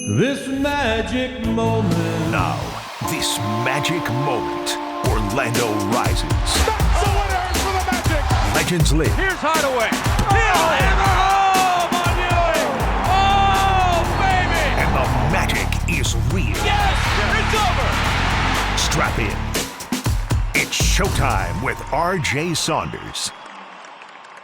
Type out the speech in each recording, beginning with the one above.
This magic moment. Now, this magic moment. Orlando rises. That's the winner for the Magic. Legends live. Here's Hideaway. He'll hammer home on Ewing. Oh, baby. And the magic is real. Yes, it's over. Strap in. It's showtime with RJ Saunders.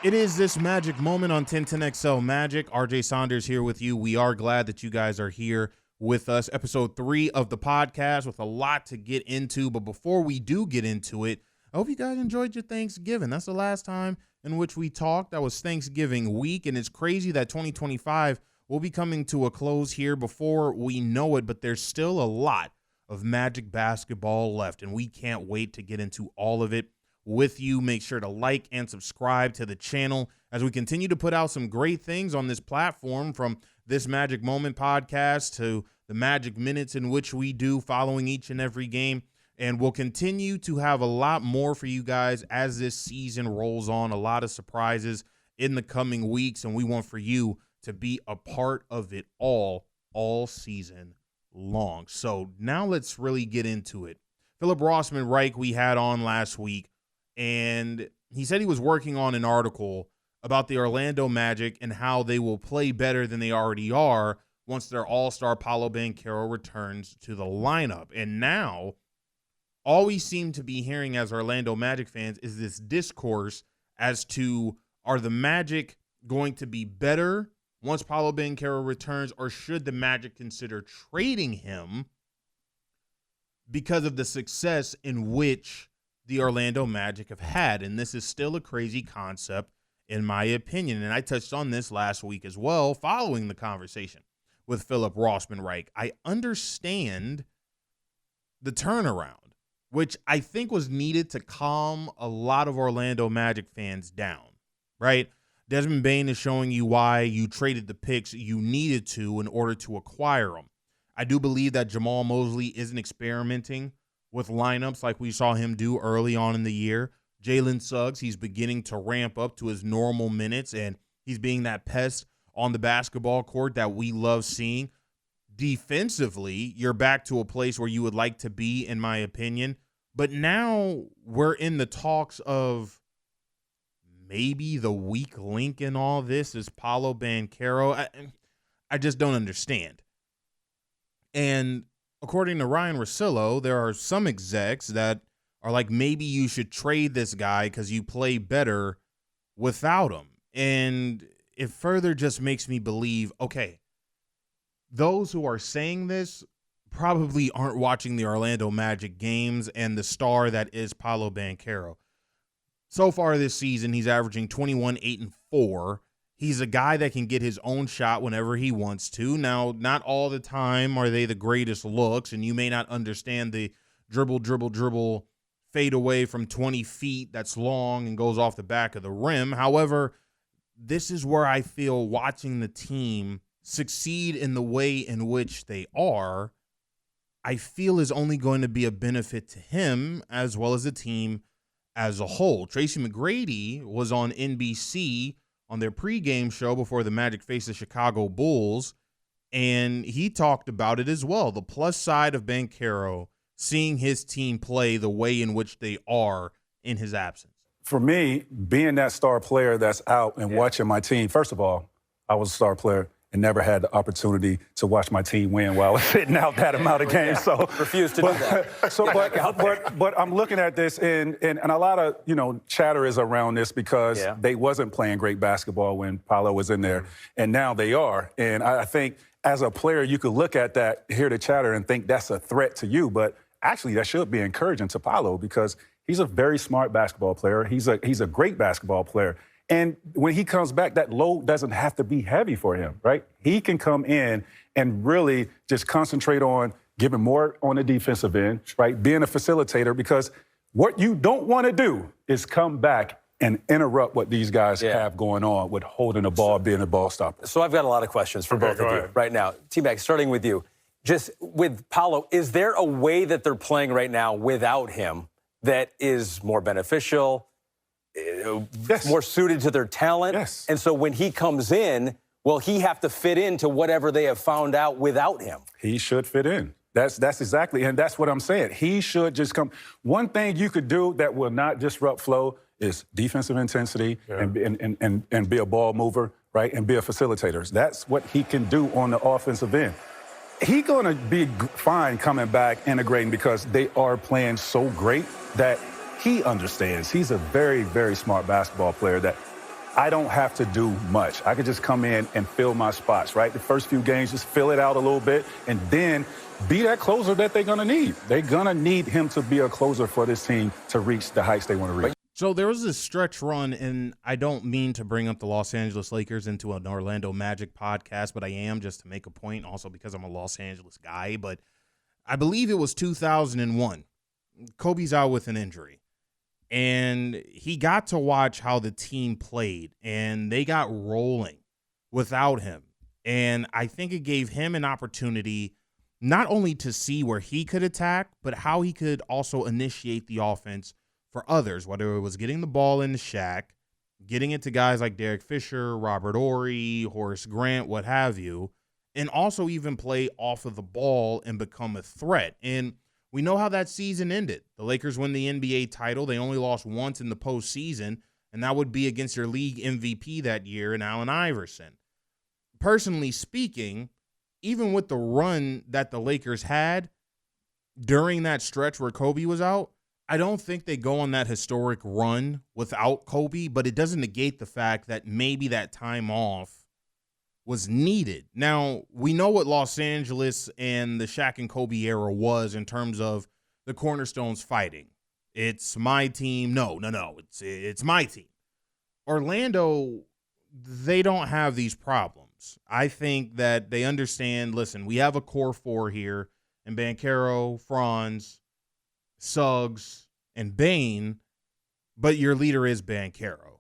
It is this magic moment on 1010XL Magic. RJ Saunders here with you. We are glad that you guys are here with us. Episode 3 of the podcast with a lot to get into. But before we do get into it, I hope you guys enjoyed your Thanksgiving. That's the last time in which we talked. That was Thanksgiving week. And it's crazy that 2025 will be coming to a close here before we know it. But there's still a lot of Magic basketball left. And we can't wait to get into all of it with you. Make sure to like and subscribe to the channel as we continue to put out some great things on this platform, from this Magic Moment podcast to the Magic Minutes in which we do following each and every game. And we'll continue to have a lot more for you guys as this season rolls on, a lot of surprises in the coming weeks. And we want for you to be a part of it all season long. So now let's really get into it. Philip Rossman-Reich we had on last week, and he said he was working on an article about the Orlando Magic and how they will play better than they already are once their all-star Paolo Banchero returns to the lineup. And now all we seem to be hearing as Orlando Magic fans is this discourse as to, are the Magic going to be better once Paolo Banchero returns, or should the Magic consider trading him because of the success in which the Orlando Magic have had? And this is still a crazy concept, in my opinion. And I touched on this last week as well, following the conversation with Philip Rossman-Reich. I understand the turnaround, which I think was needed to calm a lot of Orlando Magic fans down, right? Desmond Bane is showing you why you traded the picks you needed to in order to acquire them. I do believe that Jamal Mosley isn't experimenting with lineups like we saw him do early on in the year. Jalen Suggs, he's beginning to ramp up to his normal minutes, and he's being that pest on the basketball court that we love seeing. Defensively, you're back to a place where you would like to be, in my opinion. But now we're in the talks of maybe the weak link in all this is Paolo Banchero. I just don't understand. And according to Ryan Russillo, there are some execs that are like, maybe you should trade this guy because you play better without him. And it further just makes me believe, okay, those who are saying this probably aren't watching the Orlando Magic games and the star that is Paolo Banchero. So far this season, he's averaging 21, 8, and 4. He's a guy that can get his own shot whenever he wants to. Now, not all the time are they the greatest looks, and you may not understand the dribble, fade away from 20 feet that's long and goes off the back of the rim. However, this is where I feel watching the team succeed in the way in which they are, I feel is only going to be a benefit to him as well as the team as a whole. Tracy McGrady was on NBC on their pregame show before the Magic faced the Chicago Bulls, and he talked about it as well. The plus side of Banchero, seeing his team play the way in which they are in his absence. For me, being that star player that's out and watching my team, first of all, I was a star player and never had the opportunity to watch my team win while I was sitting out that amount of games. So refused to do that. But I'm looking at this, and a lot of chatter is around this because they wasn't playing great basketball when Paolo was in there, and now they are. And I think as a player, you could look at that, hear the chatter, and think that's a threat to you. But actually, that should be encouraging to Paolo because he's a very smart basketball player. He's a great basketball player. And when he comes back, that load doesn't have to be heavy for him, right? He can come in and really just concentrate on giving more on the defensive end, right? Being a facilitator, because what you don't want to do is come back and interrupt what these guys have going on with holding the ball, being a ball stopper. So I've got a lot of questions for both of you right now. T-Mac, starting with you. Just with Paolo, is there a way that they're playing right now without him that is more beneficial, more suited to their talent? Yes. And so when he comes in, will he have to fit into whatever they have found out without him? He should fit in. That's exactly, and that's what I'm saying. He should just come. One thing you could do that will not disrupt flow is defensive intensity and be a ball mover, right, and be a facilitator. That's what he can do on the offensive end. He's going to be fine coming back, integrating, because they are playing so great that he understands. He's a very, very smart basketball player that I don't have to do much. I could just come in and fill my spots, right? The first few games, just fill it out a little bit, and then be that closer that they're going to need. They're going to need him to be a closer for this team to reach the heights they want to reach. So there was this stretch run, and I don't mean to bring up the Los Angeles Lakers into an Orlando Magic podcast, but I am, just to make a point, also because I'm a Los Angeles guy. But I believe it was 2001. Kobe's out with an injury. And he got to watch how the team played, and they got rolling without him. And I think it gave him an opportunity not only to see where he could attack, but how he could also initiate the offense for others, whether it was getting the ball into Shaq, getting it to guys like Derek Fisher, Robert Horry, Horace Grant, what have you, and also even play off of the ball and become a threat. And we know how that season ended. The Lakers win the NBA title. They only lost once in the postseason, and that would be against their league MVP that year in Allen Iverson. Personally speaking, even with the run that the Lakers had during that stretch where Kobe was out, I don't think they go on that historic run without Kobe, but it doesn't negate the fact that maybe that time off was needed. Now, we know what Los Angeles and the Shaq and Kobe era was in terms of the cornerstones fighting. It's my team. No. It's my team. Orlando, they don't have these problems. I think that they understand, listen, we have a core four here, and Banchero, Franz, Suggs, and Bane, but your leader is Banchero.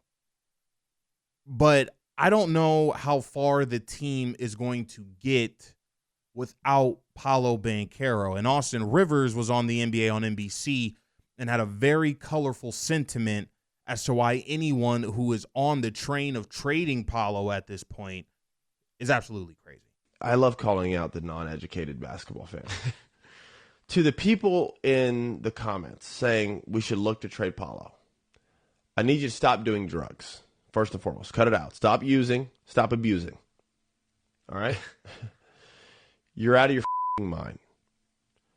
But I don't know how far the team is going to get without Paolo Banchero. And Austin Rivers was on the NBA on NBC and had a very colorful sentiment as to why anyone who is on the train of trading Paolo at this point is absolutely crazy. I love calling out the non-educated basketball fan. To the people in the comments saying we should look to trade Paolo, I need you to stop doing drugs. First and foremost, cut it out. Stop using. Stop abusing. All right? You're out of your mind.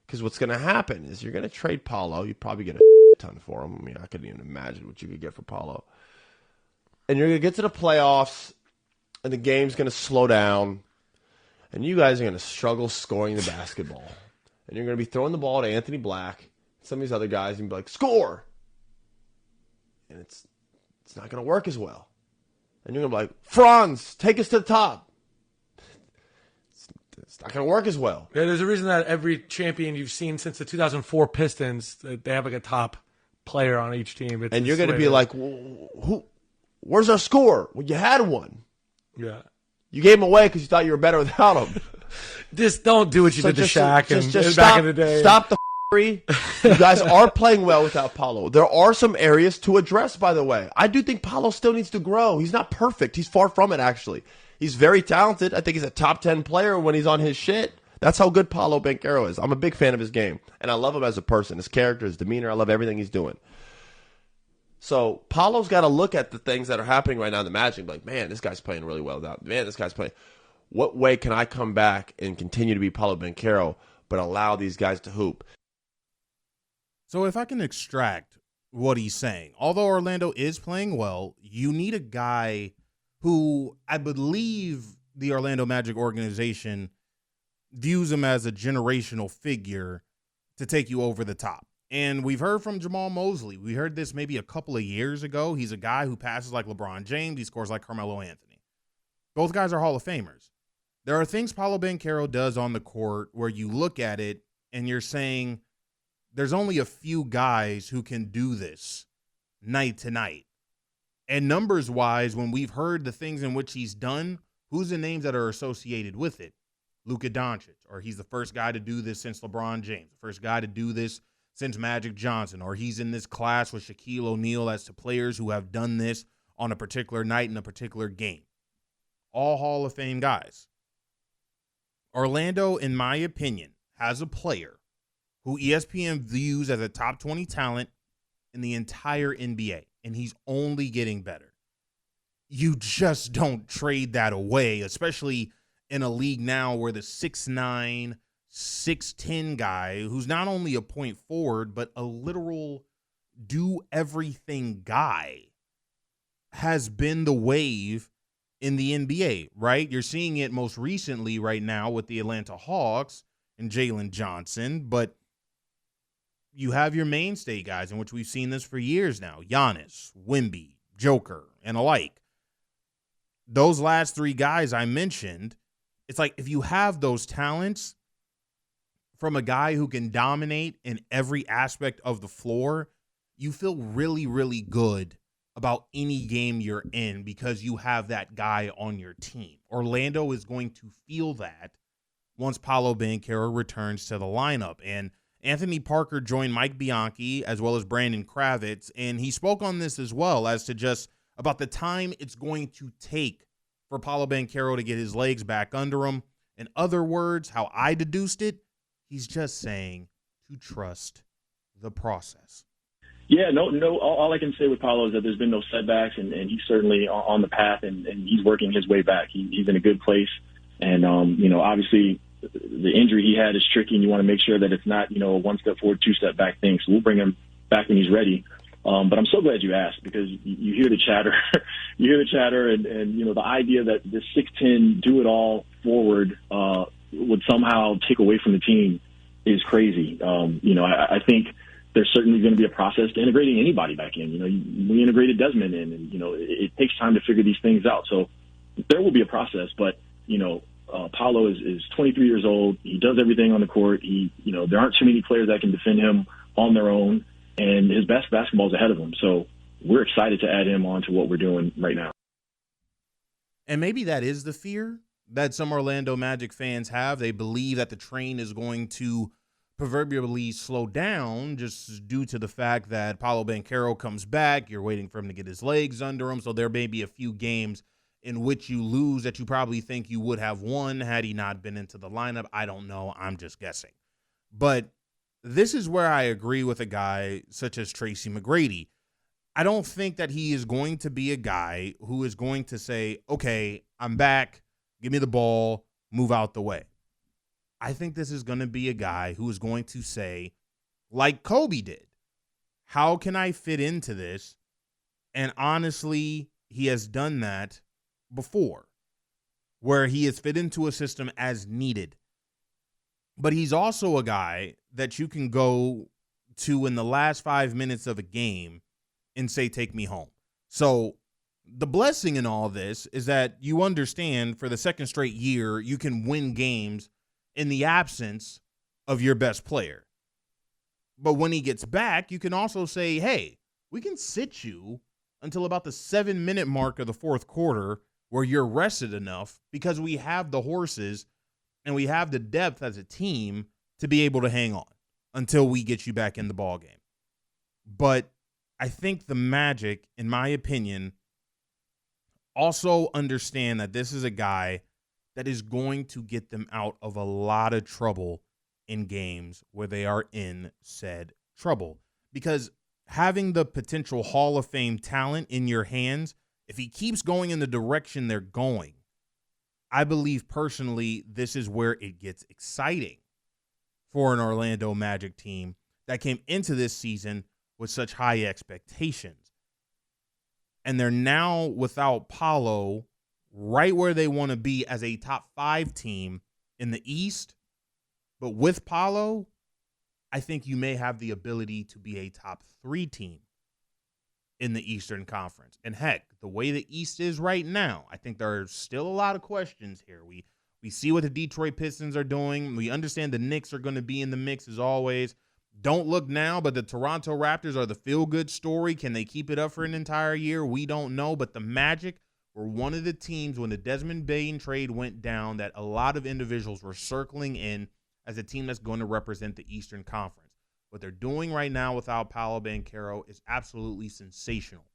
Because what's going to happen is you're going to trade Paolo. You probably get a ton for him. I mean, I couldn't even imagine what you could get for Paolo. And you're going to get to the playoffs, and the game's going to slow down, and you guys are going to struggle scoring the basketball. And you're going to be throwing the ball to Anthony Black, some of these other guys, and be like, score! And it's not going to work as well. And you're going to be like, Franz, take us to the top. It's not going to work as well. Yeah, there's a reason that every champion you've seen since the 2004 Pistons, they have like a top player on each team. And you're going to be like, where's our score? Well, you had one. Yeah. You gave him away because you thought you were better without him. Just don't do what you did to Shaq and just back in the day. Stop the f***ery. You guys are playing well without Paolo. There are some areas to address, by the way. I do think Paolo still needs to grow. He's not perfect. He's far from it, actually. He's very talented. I think he's a top 10 player when he's on his shit. That's how good Paolo Banchero is. I'm a big fan of his game, and I love him as a person, his character, his demeanor. I love everything he's doing. So Paolo's got to look at the things that are happening right now in the Magic. Like, man, this guy's playing really well without. Man, this guy's playing. What way can I come back and continue to be Paolo Banchero, but allow these guys to hoop? So if I can extract what he's saying, although Orlando is playing well, you need a guy who I believe the Orlando Magic organization views him as a generational figure to take you over the top. And we've heard from Jamal Mosley. We heard this maybe a couple of years ago. He's a guy who passes like LeBron James. He scores like Carmelo Anthony. Both guys are Hall of Famers. There are things Paolo Banchero does on the court where you look at it and you're saying there's only a few guys who can do this night to night. And numbers-wise, when we've heard the things in which he's done, who's the names that are associated with it? Luka Doncic, or he's the first guy to do this since LeBron James, the first guy to do this since Magic Johnson, or he's in this class with Shaquille O'Neal as to players who have done this on a particular night in a particular game. all Hall of Fame guys. Orlando, in my opinion, has a player who ESPN views as a top 20 talent in the entire NBA, and he's only getting better. You just don't trade that away, especially in a league now where the 6'9", 6'10" guy, who's not only a point forward, but a literal do-everything guy, has been the wave in the NBA, right? You're seeing it most recently right now with the Atlanta Hawks and Jalen Johnson, but you have your mainstay guys in which we've seen this for years now, Giannis, Wemby, Joker, and alike. Those last three guys I mentioned, it's like if you have those talents from a guy who can dominate in every aspect of the floor, you feel really, really good about any game you're in because you have that guy on your team. Orlando is going to feel that once Paolo Banchero returns to the lineup. And Anthony Parker joined Mike Bianchi as well as Brandon Kravitz, and he spoke on this as well as to just about the time it's going to take for Paolo Banchero to get his legs back under him. In other words, how I deduced it, he's just saying to trust the process. Yeah, no. All I can say with Paolo is that there's been no setbacks, and he's certainly on the path, and he's working his way back. He's in a good place, and obviously the injury he had is tricky, and you want to make sure that it's not a one step forward, two step back thing. So we'll bring him back when he's ready. But I'm so glad you asked because you hear the chatter, and the idea that this 6'10" do it all forward would somehow take away from the team is crazy. I think there's certainly going to be a process to integrating anybody back in. We integrated Desmond in, and it takes time to figure these things out. So there will be a process, but Paolo is 23 years old. He does everything on the court. There aren't too many players that can defend him on their own, and his best basketball is ahead of him. So we're excited to add him on to what we're doing right now. And maybe that is the fear that some Orlando Magic fans have. They believe that the train is going to proverbially slow down just due to the fact that Paolo Banchero comes back. You're waiting for him to get his legs under him. So there may be a few games in which you lose that you probably think you would have won had he not been into the lineup. I don't know. I'm just guessing. But this is where I agree with a guy such as Tracy McGrady. I don't think that he is going to be a guy who is going to say, okay, I'm back, give me the ball, move out the way. I think this is going to be a guy who is going to say, like Kobe did, how can I fit into this? And honestly, he has done that before, where he has fit into a system as needed. But he's also a guy that you can go to in the last 5 minutes of a game and say, take me home. So the blessing in all this is that you understand for the second straight year, you can win games in the absence of your best player. But when he gets back, you can also say, hey, we can sit you until about the 7-minute mark of the fourth quarter where you're rested enough because we have the horses and we have the depth as a team to be able to hang on until we get you back in the ball game. But I think the Magic, in my opinion, also understand that this is a guy that is going to get them out of a lot of trouble in games where they are in said trouble. Because having the potential Hall of Fame talent in your hands, if he keeps going in the direction they're going, I believe personally this is where it gets exciting for an Orlando Magic team that came into this season with such high expectations. And they're now without Paolo right where they want to be as a top 5 team in the East. But with Paolo, I think you may have the ability to be a top 3 team in the Eastern Conference. And heck, the way the East is right now, I think there are still a lot of questions here. We see what the Detroit Pistons are doing. We understand the Knicks are going to be in the mix as always. Don't look now, but the Toronto Raptors are the feel-good story. Can they keep it up for an entire year? We don't know. But the Magic were one of the teams when the Desmond Bane trade went down that a lot of individuals were circling in as a team that's going to represent the Eastern Conference. What they're doing right now without Paolo Banchero is absolutely sensational.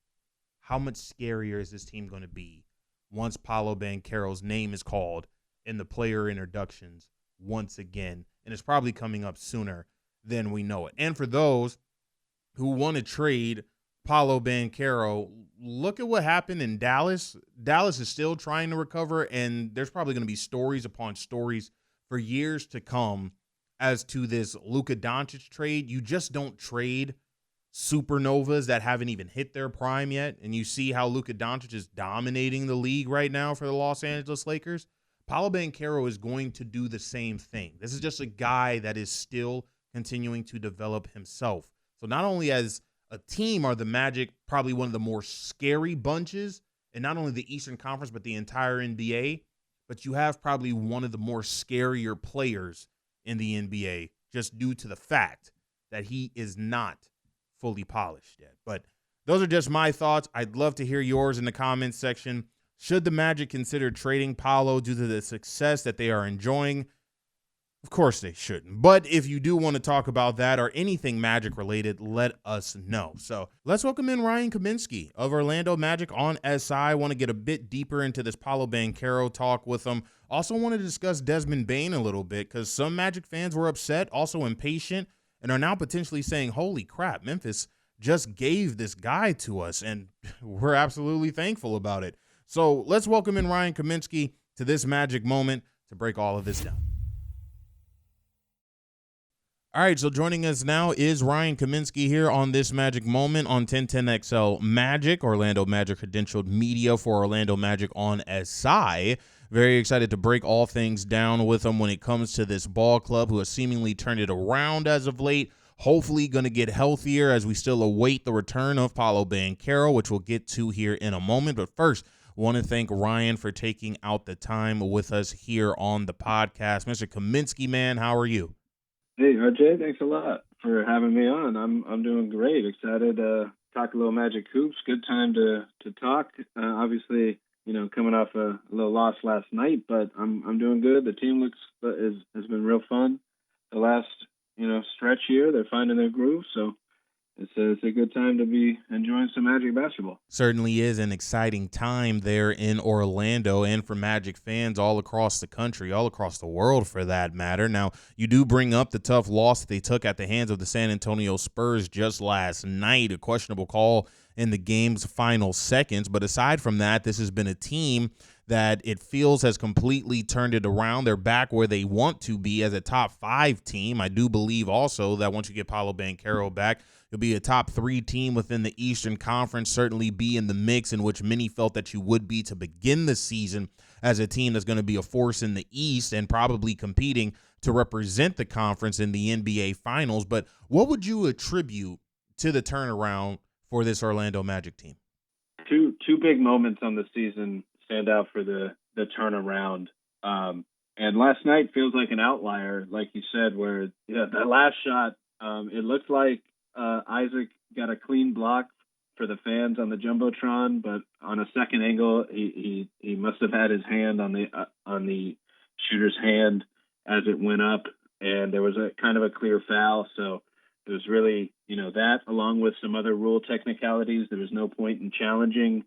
How much scarier is this team going to be once Paolo Banchero's name is called in the player introductions once again. And it's probably coming up sooner than we know it. And for those who want to trade Paolo Banchero, look at what happened in Dallas. Dallas is still trying to recover, and there's probably going to be stories upon stories for years to come as to this Luka Doncic trade. You just don't trade supernovas that haven't even hit their prime yet, and you see how Luka Doncic is dominating the league right now for the Los Angeles Lakers. Paolo Banchero is going to do the same thing. This is just a guy that is still continuing to develop himself. So not only as a team are the Magic probably one of the more scary bunches in not only the Eastern Conference but the entire NBA, but you have probably one of the more scarier players in the NBA just due to the fact that he is not fully polished yet. But those are just my thoughts. I'd love to hear yours in the comments section. Should the Magic consider trading Paolo due to the success that they are enjoying? Of course they shouldn't. But if you do want to talk about that or anything Magic related, let us know. So let's welcome in Ryan Kaminsky of Orlando Magic on SI. I want to get a bit deeper into this Paolo Banchero talk with him. Also want to discuss Desmond Bane a little bit because some Magic fans were upset, also impatient, and are now potentially saying, holy crap, Memphis just gave this guy to us, and we're absolutely thankful about it. So let's welcome in Ryan Kaminsky to this Magic moment to break all of this down. All right, so joining us now is Ryan Kaminsky here on this Magic Moment on 1010XL Magic, Orlando Magic credentialed media for Orlando Magic on SI. Very excited to break all things down with him when it comes to this ball club who has seemingly turned it around as of late. Hopefully going to get healthier as we still await the return of Paolo Banchero, which we'll get to here in a moment. But first, want to thank Ryan for taking out the time with us here on the podcast. Mr. Kaminsky, man, how are you? Hey, RJ, thanks a lot for having me on. I'm doing great. Excited to talk a little Magic hoops. Good time to talk. Obviously, coming off a little loss last night, but I'm doing good. The team has been real fun. The last stretch here, they're finding their groove. So it's a good time to be enjoying some Magic basketball. Certainly is an exciting time there in Orlando and for Magic fans all across the country, all across the world for that matter. Now, you do bring up the tough loss that they took at the hands of the San Antonio Spurs just last night, a questionable call in the game's final seconds. But aside from that, this has been a team that it feels has completely turned it around. They're back where they want to be as a top 5 team. I do believe also that once you get Paolo Banchero back, you'll be a top 3 team within the Eastern Conference, certainly be in the mix in which many felt that you would be to begin the season as a team that's going to be a force in the East and probably competing to represent the conference in the NBA Finals. But what would you attribute to the turnaround for this Orlando Magic team? Two big moments on the season stand out for the turnaround. And last night feels like an outlier, like you said, where that last shot, it looked like Isaac got a clean block for the fans on the Jumbotron, but on a second angle, he must have had his hand on the shooter's hand as it went up, and there was a kind of a clear foul. So it was really, that along with some other rule technicalities, there was no point in challenging,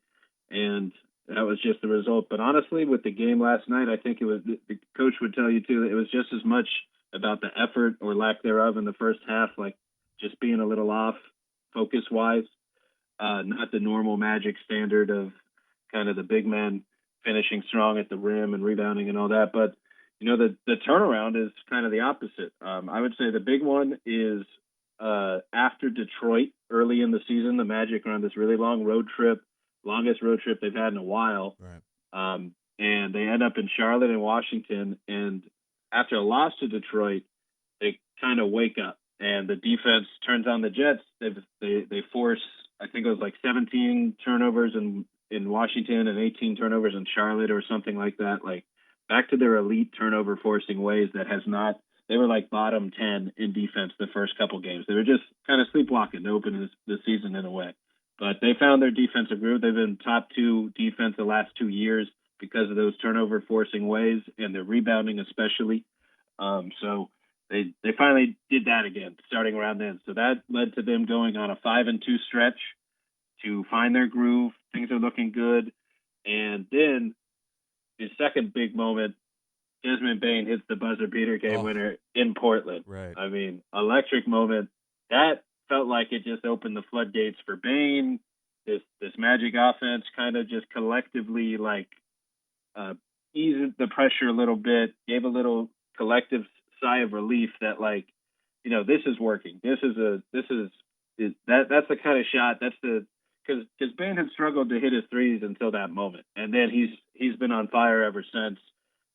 and that was just the result. But honestly, with the game last night, I think the coach would tell you too that it was just as much about the effort or lack thereof in the first half, like just being a little off focus-wise, not the normal Magic standard of kind of the big men finishing strong at the rim and rebounding and all that. But, the turnaround is kind of the opposite. I would say the big one is after Detroit early in the season, the Magic are on this really long road trip, longest road trip they've had in a while. Right. And they end up in Charlotte and Washington. And after a loss to Detroit, they kind of wake up. And the defense turns on the Jets. They force, I think it was like 17 turnovers in Washington and 18 turnovers in Charlotte or something like that. Like back to their elite turnover forcing ways that has not. They were like bottom 10 in defense the first couple games. They were just kind of sleepwalking to open the season in a way. But they found their defensive groove. They've been top 2 defense the last 2 years because of those turnover forcing ways and their rebounding especially. So they finally did that again, starting around then. So that led to them going on a 5-2 stretch to find their groove. Things are looking good. And then his second big moment, Desmond Bane hits the buzzer beater game winner in Portland. Right. I mean, electric moment. That felt like it just opened the floodgates for Bane. This Magic offense kind of just collectively eased the pressure a little bit, gave a little collective sigh of relief that this is working. That's the kind of shot. That's because Bane had struggled to hit his threes until that moment, and then he's been on fire ever since,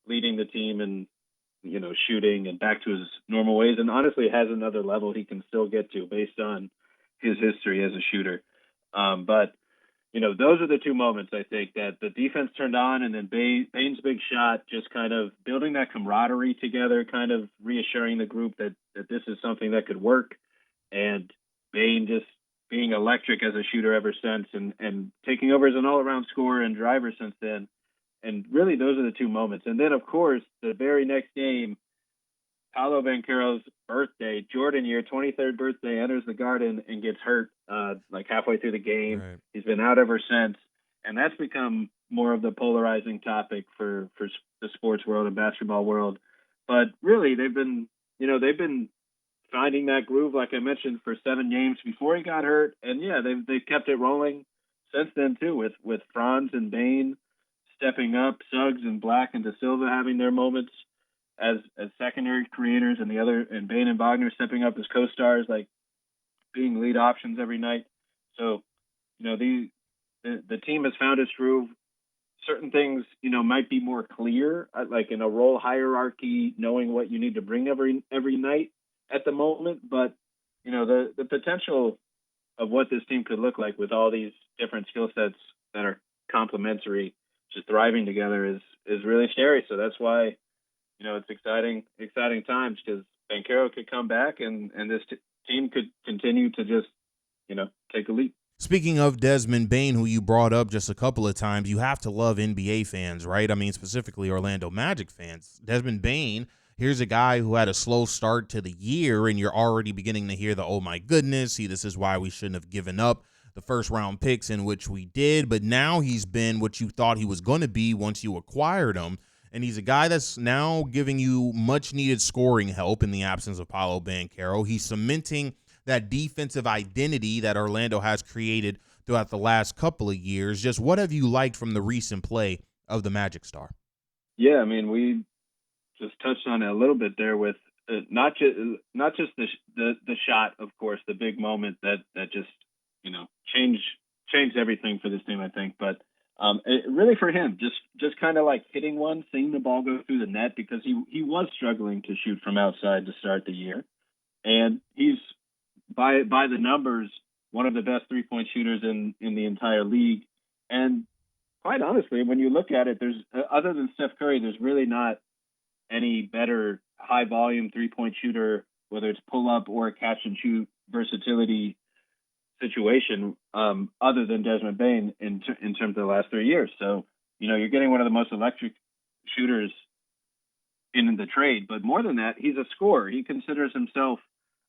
leading the team and shooting and back to his normal ways. And honestly, has another level he can still get to based on his history as a shooter. But those are the two moments I think that the defense turned on, and then Bane's big shot, just kind of building that camaraderie together, kind of reassuring the group that this is something that could work, and Bane just being electric as a shooter ever since, and taking over as an all-around scorer and driver since then. And really, those are the two moments. And then, of course, the very next game, Paolo Banchero's birthday, Jordan year, 23rd birthday, enters the Garden and gets hurt halfway through the game. Right. He's been out ever since. And that's become more of the polarizing topic for the sports world and basketball world. But really, they've been finding that groove, like I mentioned, for 7 games before he got hurt. And, yeah, they've kept it rolling since then, too, with Franz and Bane stepping up, Suggs and Black and De Silva having their moments as secondary creators, and Bane and Wagner stepping up as co-stars, being lead options every night. So, the team has found its groove. Certain things, might be more clear, like in a role hierarchy, knowing what you need to bring every night at the moment. But, the potential of what this team could look like with all these different skill sets that are complementary, just thriving together is really scary. So that's why, it's exciting times, because Banchero could come back and this team could continue to just, take a leap. Speaking of Desmond Bane, who you brought up just a couple of times, you have to love NBA fans, right? I mean, specifically Orlando Magic fans. Desmond Bane, here's a guy who had a slow start to the year, and you're already beginning to hear the, oh my goodness, this is why we shouldn't have given up the first round picks, in which we did. But now he's been what you thought he was going to be once you acquired him. And he's a guy that's now giving you much needed scoring help in the absence of Paolo Banchero. He's cementing that defensive identity that Orlando has created throughout the last couple of years. Just what have you liked from the recent play of the Magic star? Yeah, I mean, we just touched on it a little bit there with not just the shot, of course, the big moment that just changed everything for this team, I think. But really for him, just kind of hitting one, seeing the ball go through the net, because he was struggling to shoot from outside to start the year, and he's by the numbers one of the best 3-point shooters in the entire league. And quite honestly, when you look at it, there's other than Steph Curry, there's really not any better high volume 3-point shooter, whether it's pull up or a catch and shoot versatility situation, other than Desmond Bane in terms of the last 3 years. So, you're getting one of the most electric shooters in the trade. But more than that, he's a scorer. He considers himself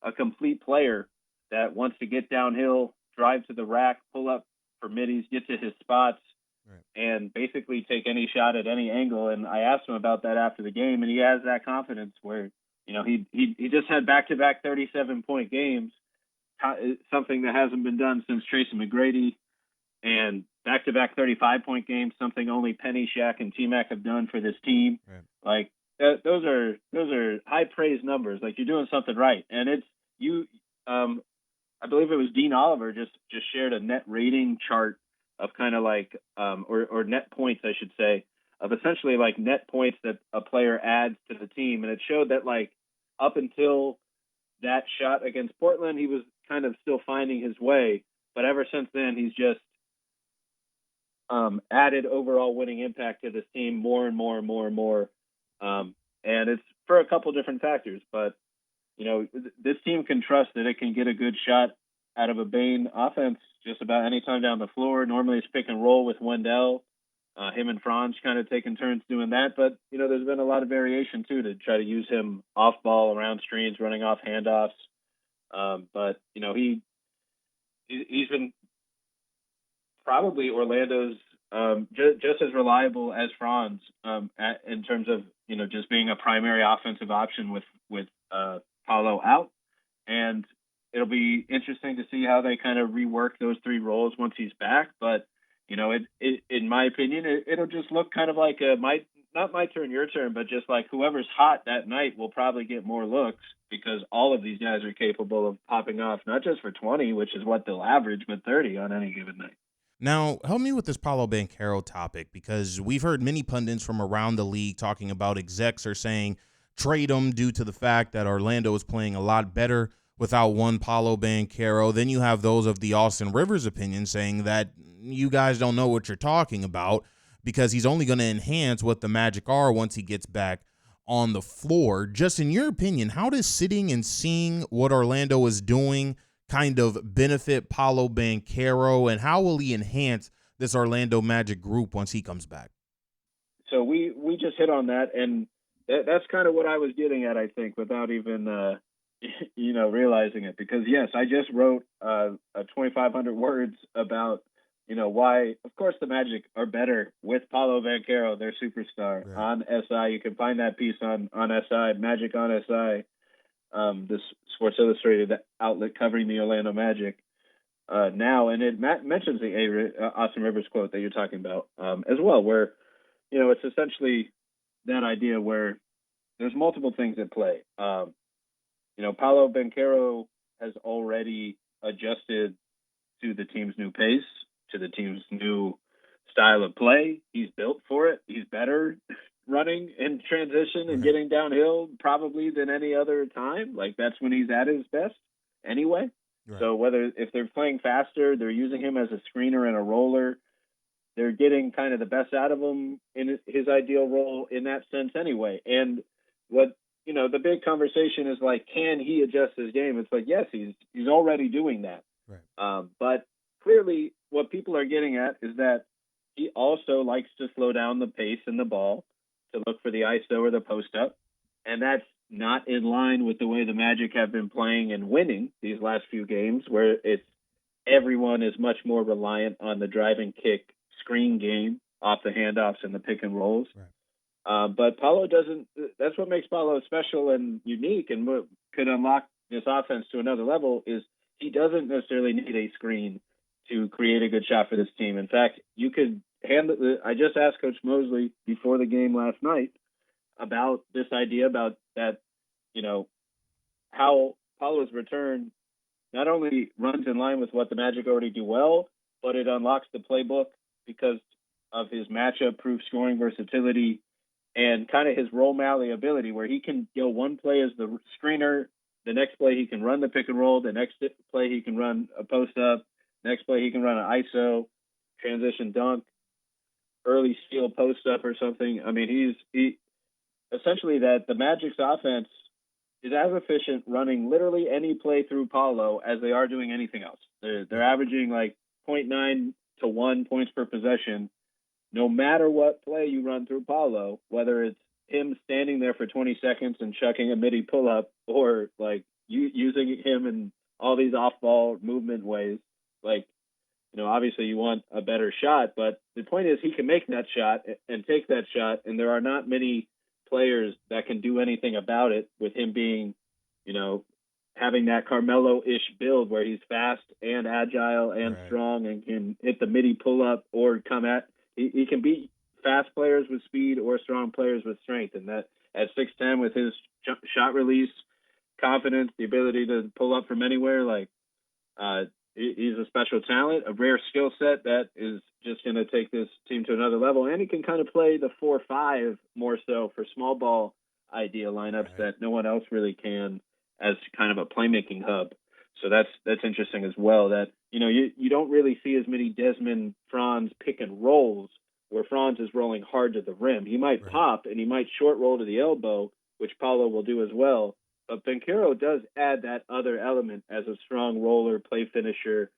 a complete player that wants to get downhill, drive to the rack, pull up for middies, get to his spots, right, and basically take any shot at any angle. And I asked him about that after the game, and he has that confidence where, he just had back-to-back 37-point games, something that hasn't been done since Tracy McGrady, and back-to-back 35-point games, something only Penny, Shaq, and T-Mac have done for this team. Right. Those are high praise numbers. You're doing something right. And it's I believe it was Dean Oliver just shared a net rating chart of kind of or net points, I should say, of essentially net points that a player adds to the team. And it showed that up until that shot against Portland, he was kind of still finding his way. But ever since then, he's just added overall winning impact to this team more and more and more and more. And it's for a couple different factors. But, this team can trust that it can get a good shot out of a Bane offense just about any time down the floor. Normally it's pick and roll with Wendell. Him and Franz kind of taking turns doing that. But, there's been a lot of variation, too, to try to use him off ball, around screens, running off handoffs. But, he's been probably Orlando's just as reliable as Franz in terms of just being a primary offensive option with Paolo out, and it'll be interesting to see how they kind of rework those three roles once he's back. But in my opinion, it'll just look kind of like not my turn, your turn, but just like whoever's hot that night will probably get more looks because all of these guys are capable of popping off, not just for 20, which is what they'll average, but 30 on any given night. Now, help me with this Paolo Banchero topic, because we've heard many pundits from around the league talking about execs are saying trade him due to the fact that Orlando is playing a lot better without one Paolo Banchero. Then you have those of the Austin Rivers opinion saying that you guys don't know what you're talking about because he's only going to enhance what the Magic are once he gets back on the floor. Just in your opinion, how does sitting and seeing what Orlando is doing kind of benefit Paolo Banchero, and how will he enhance this Orlando Magic group once he comes back? So we just hit on that, and that's kind of what I was getting at, I think, without even realizing it. Because yes, I just wrote a 2,500 words about why, of course, the Magic are better with Paolo Banchero, their superstar, right, on SI. You can find that piece on SI, Magic on SI, this Sports Illustrated outlet covering the Orlando Magic now. And it mentions the Austin Rivers quote that you're talking about as well, where, it's essentially that idea where there's multiple things at play. Paolo Banchero has already adjusted to the team's new pace, to the team's new style of play. He's built for it. He's better running in transition and getting downhill probably than any other time. Like, that's when he's at his best anyway. Right. So if they're playing faster, they're using him as a screener and a roller, they're getting kind of the best out of him in his ideal role in that sense anyway. And what, the big conversation is like, can he adjust his game? It's like, yes, he's already doing that. Right. But clearly what people are getting at is that he also likes to slow down the pace and the ball to look for the ISO or the post up. And that's not in line with the way the Magic have been playing and winning these last few games, where everyone is much more reliant on the drive and kick screen game off the handoffs and the pick and rolls. Right. But Paolo doesn't. That's what makes Paolo special and unique, and what could unlock this offense to another level is he doesn't necessarily need a screen to create a good shot for this team. In fact, you could handle. I just asked Coach Mosley before the game last night about this idea about that, how Paolo's return not only runs in line with what the Magic already do well, but it unlocks the playbook because of his matchup-proof scoring versatility and kind of his role malleability, where he can go one play as the screener, the next play he can run the pick and roll, the next play he can run a post-up, next play he can run an ISO, transition dunk, early steal post-up or something. I mean, he essentially that the Magic's offense is as efficient running literally any play through Paolo as they are doing anything else. They're averaging like 0.9 to 1 points per possession, no matter what play you run through Paolo, whether it's him standing there for 20 seconds and chucking a midi pull-up, or like using him in all these off-ball movement ways. Like, obviously you want a better shot, but the point is he can make that shot and take that shot, and there are not many players that can do anything about it, with him being, having that Carmelo-ish build where he's fast and agile and strong and can hit the midi pull-up or come at. He can beat fast players with speed or strong players with strength, and that at 6'10" with his shot release, confidence, the ability to pull up from anywhere, he's a special talent, a rare skill set that is just going to take this team to another level. And he can kind of play the 4-5 more so for small ball idea lineups that no one else really can, as kind of a playmaking hub. So that's interesting as well, that, you don't really see as many Desmond Franz pick and rolls where Franz is rolling hard to the rim. He might pop and he might short roll to the elbow, which Paolo will do as well. But Banchero does add that other element as a strong roller, play finisher,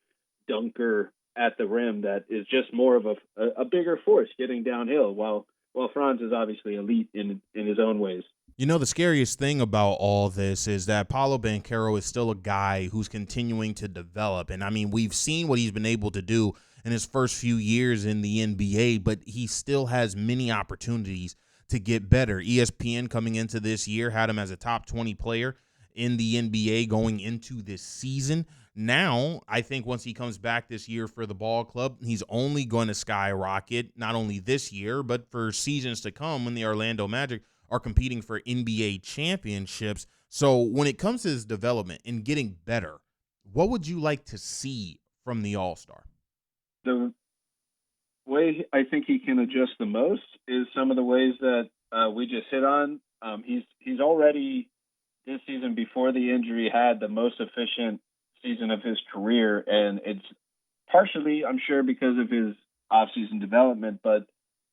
dunker at the rim that is just more of a bigger force getting downhill, while Franz is obviously elite in his own ways. The scariest thing about all this is that Paolo Banchero is still a guy who's continuing to develop. And, I mean, we've seen what he's been able to do in his first few years in the NBA, but he still has many opportunities to get better. ESPN coming into this year had him as a top 20 player in the NBA going into this season. Now, I think once he comes back this year for the ball club, he's only going to skyrocket, not only this year, but for seasons to come when the Orlando Magic are competing for NBA championships. So when it comes to his development and getting better, what would you like to see from the All-Star? The way I think he can adjust the most is some of the ways that we just hit on. He's already this season before the injury had the most efficient season of his career, and it's partially, I'm sure, because of his off-season development, but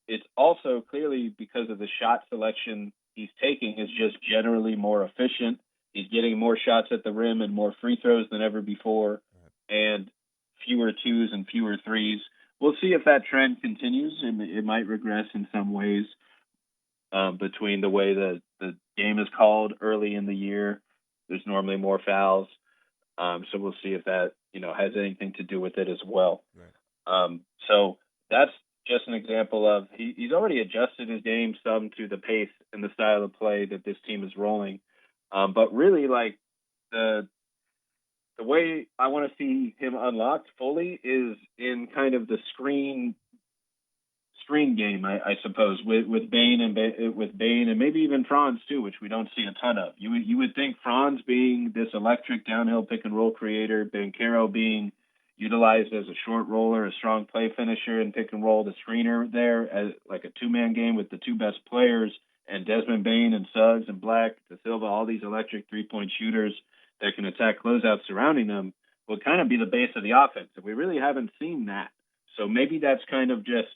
it's also clearly because of the shot selection he's taking is just generally more efficient. He's getting more shots at the rim and more free throws than ever before, and fewer twos and fewer threes. We'll see if that trend continues, and it might regress in some ways between the way that the game is called early in the year. There's normally more fouls. So we'll see if that, has anything to do with it as well. Right. So that's just an example of he's already adjusted his game some to the pace and the style of play that this team is rolling. But really, like the way I want to see him unlocked fully is in kind of the screen game, I suppose, with Bane and maybe even Franz too, which we don't see a ton of. You would think Franz being this electric downhill pick and roll creator, Banchero being utilized as a short roller, a strong play finisher and pick and roll, the screener there as like a two-man game with the two best players, and Desmond Bane and Suggs and Black, De Silva, all these electric three-point shooters that can attack closeouts surrounding them would kind of be the base of the offense. And we really haven't seen that. So maybe that's kind of just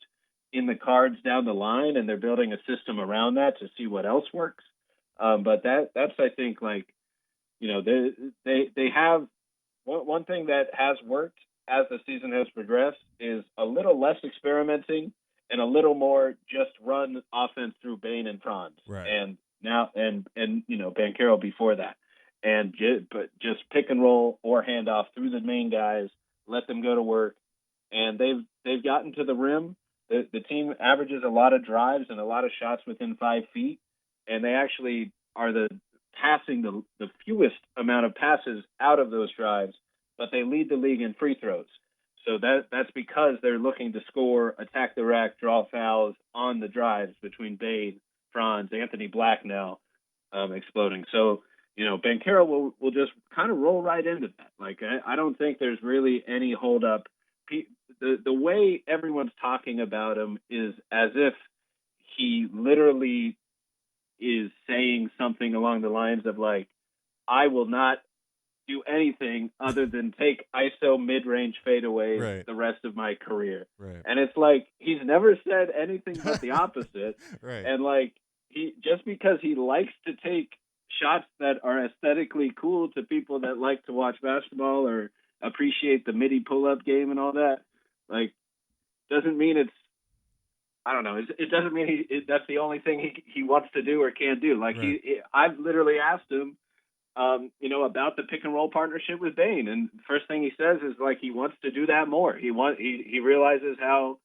in the cards down the line, and they're building a system around that to see what else works. But that's, I think, like, they have one thing that has worked as the season has progressed is a little less experimenting and a little more just run offense through Bane and Franz. Right. And now, and Banchero before that. And just pick and roll or hand off through the main guys, let them go to work. And they've gotten to the rim. The team averages a lot of drives and a lot of shots within 5 feet, and they actually are passing the fewest amount of passes out of those drives, but they lead the league in free throws. So that's because they're looking to score, attack the rack, draw fouls on the drives between Bade, Franz, Anthony Black now exploding. So, Banchero will just kind of roll right into that. Like, I don't think there's really any holdup. The way everyone's talking about him is as if he literally is saying something along the lines of, like, I will not do anything other than take ISO mid-range fadeaways the rest of my career. Right. And it's like he's never said anything but the opposite. Right. And, like, he just because he likes to take shots that are aesthetically cool to people that like to watch basketball or appreciate the midi pull-up game and all that, like, doesn't mean it's, I don't know. It doesn't mean that's the only thing he wants to do or can do. Like, I've literally asked him, about the pick and roll partnership with Bane, and the first thing he says is, like, he wants to do that more. He realizes how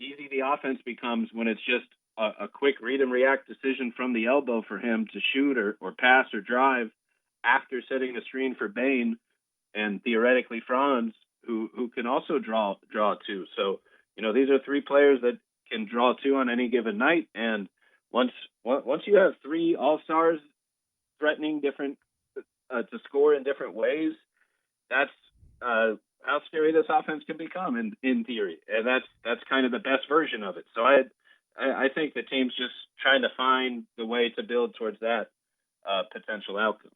easy the offense becomes when it's just a quick read and react decision from the elbow for him to shoot or pass or drive after setting a screen for Bane and theoretically Franz, who can also draw two. So, these are three players that can draw two on any given night. And once you have three all-stars threatening different to score in different ways, that's how scary this offense can become in theory. And that's kind of the best version of it. So I think the team's just trying to find the way to build towards that potential outcome.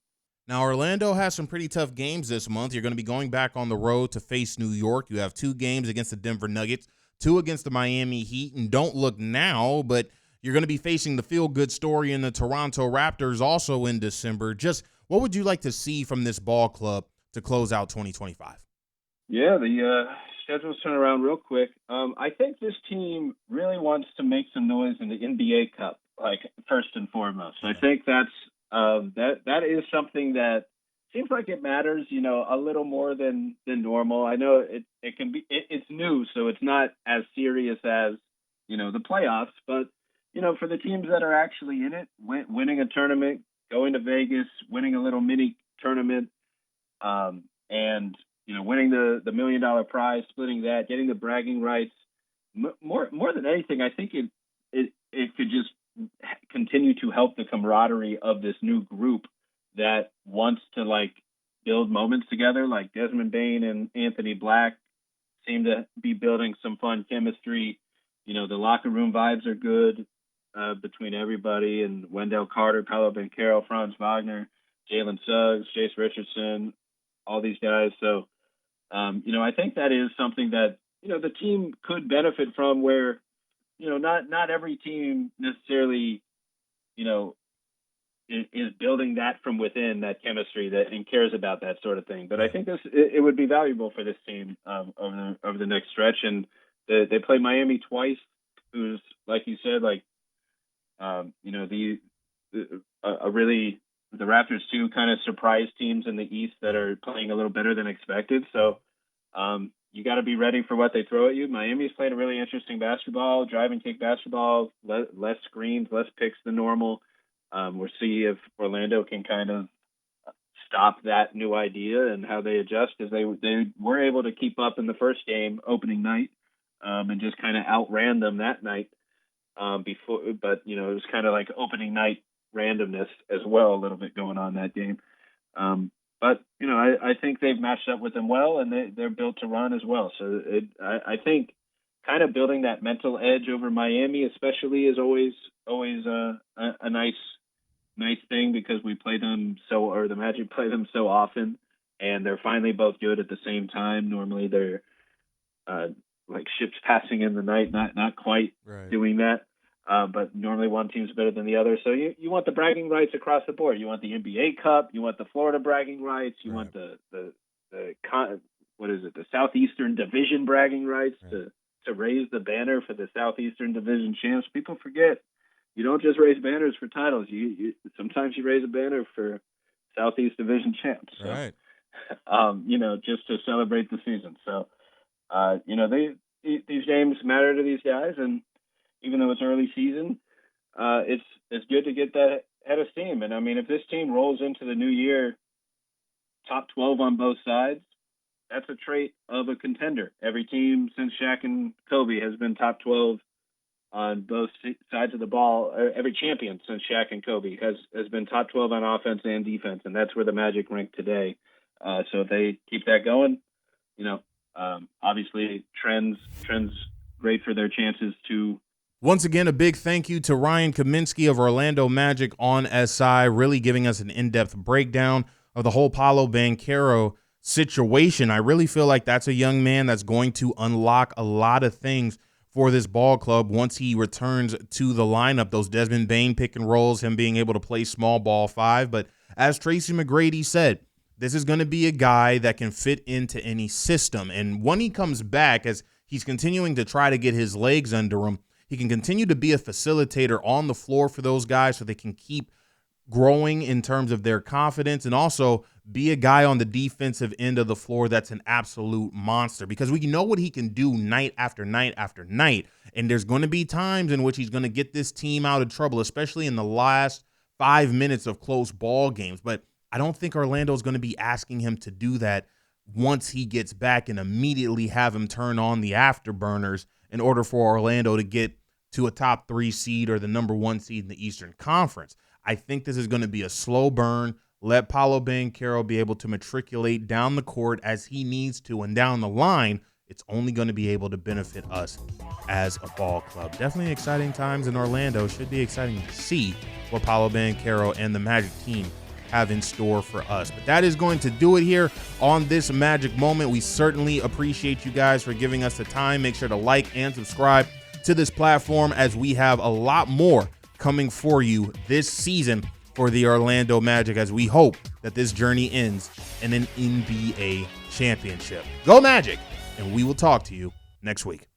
Now, Orlando has some pretty tough games this month. You're going to be going back on the road to face New York. You have 2 games against the Denver Nuggets, 2 against the Miami Heat, and don't look now, but you're going to be facing the feel-good story in the Toronto Raptors also in December. Just what would you like to see from this ball club to close out 2025? Yeah, the schedule's turn around real quick. I think this team really wants to make some noise in the NBA Cup, like, first and foremost. I think that is something that seems like it matters, a little more than normal. I know it can be, it's new, so it's not as serious as, the playoffs, but, for the teams that are actually in it, winning a tournament, going to Vegas, winning a little mini tournament, and, winning the $1 million prize, splitting that, getting the bragging rights, more than anything, I think it could just continue to help the camaraderie of this new group that wants to build moments together. Like Desmond Bain and Anthony Black seem to be building some fun chemistry. The locker room vibes are good between everybody, and Wendell Carter, Paolo Banchero, Franz Wagner, Jalen Suggs, Jace Richardson, all these guys. So, I think that is something that, the team could benefit from, where, not every team necessarily, is building that from within, that chemistry and cares about that sort of thing. But I think it would be valuable for this team over the next stretch. And they play Miami twice, who's, like you said, the Raptors too, kind of surprise teams in the East that are playing a little better than expected. So you got to be ready for what they throw at you. Miami's playing a really interesting basketball, drive and kick basketball, less screens, less picks than normal. We'll see if Orlando can kind of stop that new idea and how they adjust, because they were able to keep up in the first game, opening night, and just kind of outran them that night before. But, it was kind of like opening night randomness as well, a little bit going on that game. But, I think they've matched up with them well, and they're built to run as well. So I think kind of building that mental edge over Miami especially is always a nice thing, because we play them the Magic play them so often, and they're finally both good at the same time. Normally they're like ships passing in the night, not quite doing that. But normally one team's better than the other. So you want the bragging rights across the board. You want the NBA Cup. You want the Florida bragging rights. You want the Southeastern Division bragging rights to raise the banner for the Southeastern Division champs. People forget, you don't just raise banners for titles. You sometimes you raise a banner for Southeast Division champs. So, right. Just to celebrate the season. So, these games matter to these guys, and even though it's early season, it's good to get that head of steam. And I mean, if this team rolls into the new year top 12 on both sides, that's a trait of a contender. Every team since Shaq and Kobe has been top 12 on both sides of the ball. Every champion since Shaq and Kobe has been top 12 on offense and defense, and that's where the Magic rank today. So if they keep that going, obviously trends great for their chances to. Once again, a big thank you to Ryan Kaminsky of Orlando Magic on SI, really giving us an in-depth breakdown of the whole Paolo Banchero situation. I really feel like that's a young man that's going to unlock a lot of things for this ball club once he returns to the lineup. Those Desmond Bain pick and rolls, him being able to play small ball 5. But as Tracy McGrady said, this is going to be a guy that can fit into any system. And when he comes back, as he's continuing to try to get his legs under him, he can continue to be a facilitator on the floor for those guys so they can keep growing in terms of their confidence, and also be a guy on the defensive end of the floor that's an absolute monster, because we know what he can do night after night after night. And there's going to be times in which he's going to get this team out of trouble, especially in the last 5 minutes of close ball games. But I don't think Orlando's going to be asking him to do that once he gets back and immediately have him turn on the afterburners in order for Orlando to get to a top 3 seed or the number 1 seed in the Eastern Conference. I think this is going to be a slow burn. Let Paolo Banchero be able to matriculate down the court as he needs to, and down the line, it's only going to be able to benefit us as a ball club. Definitely exciting times in Orlando. Should be exciting to see what Paolo Banchero and the Magic team have in store for us. But that is going to do it here on this Magic Moment. We certainly appreciate you guys for giving us the time. Make sure to like and subscribe to this platform, as we have a lot more coming for you this season for the Orlando Magic, as we hope that this journey ends in an NBA championship. Go Magic, and we will talk to you next week.